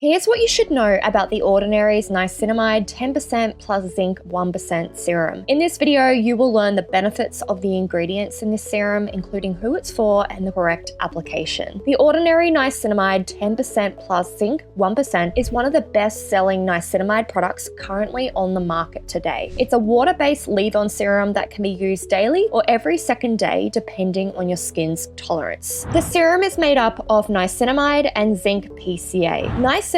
Here's what you should know about the Ordinary's Niacinamide 10% plus Zinc 1% serum. In this video, you will learn the benefits of the ingredients in this serum, including who it's for and the correct application. The Ordinary Niacinamide 10% plus Zinc 1% is one of the best-selling niacinamide products currently on the market today. It's a water-based leave-on serum that can be used daily or every second day, depending on your skin's tolerance. The serum is made up of niacinamide and zinc PCA. Niacinamide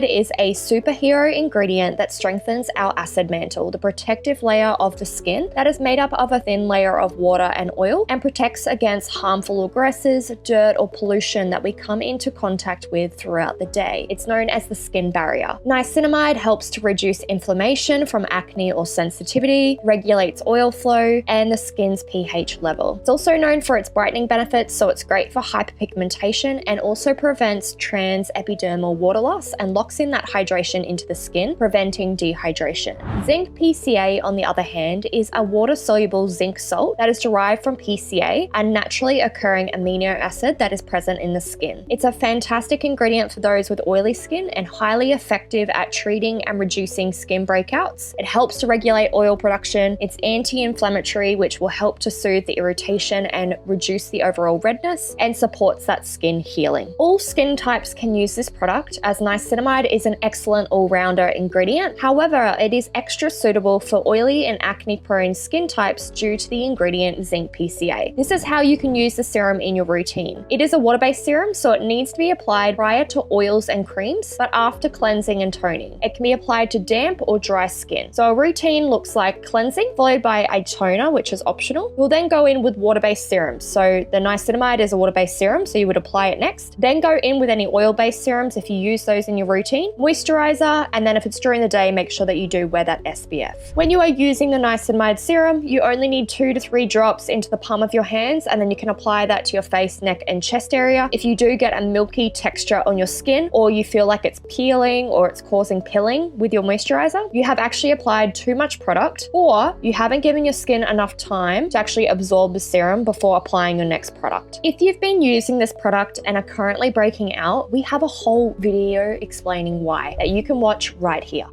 is a superhero ingredient that strengthens our acid mantle, the protective layer of the skin that is made up of a thin layer of water and oil, and protects against harmful aggressors, dirt, or pollution that we come into contact with throughout the day. It's known as the skin barrier. Niacinamide helps to reduce inflammation from acne or sensitivity, regulates oil flow, and the skin's pH level. It's also known for its brightening benefits, so it's great for hyperpigmentation and also prevents transepidermal water loss and locks in that hydration into the skin, preventing dehydration. Zinc PCA, on the other hand, is a water-soluble zinc salt that is derived from PCA, a naturally occurring amino acid that is present in the skin. It's a fantastic ingredient for those with oily skin and highly effective at treating and reducing skin breakouts. It helps to regulate oil production. It's anti-inflammatory, which will help to soothe the irritation and reduce the overall redness, and supports that skin healing. All skin types can use this product, as niacinamide is an excellent all-rounder ingredient. However, it is extra suitable for oily and acne-prone skin types due to the ingredient zinc PCA. This is how you can use the serum in your routine. It is a water-based serum, so it needs to be applied prior to oils and creams, but after cleansing and toning. It can be applied to damp or dry skin. So a routine looks like cleansing, followed by a toner, which is optional. You'll then go in with water-based serums. So the niacinamide is a water-based serum, so you would apply it next. Then go in with any oil-based serums if you use those in your routine, moisturizer, and then if it's during the day, make sure that you do wear that SPF. When you are using the niacinamide serum, you only need 2 to 3 drops into the palm of your hands, and then you can apply that to your face, neck, and chest area. If you do get a milky texture on your skin, or you feel like it's peeling or it's causing pilling with your moisturizer, you have actually applied too much product, or you haven't given your skin enough time to actually absorb the serum before applying your next product. If you've been using this product and are currently breaking out, we have a whole video explaining why that you can watch right here.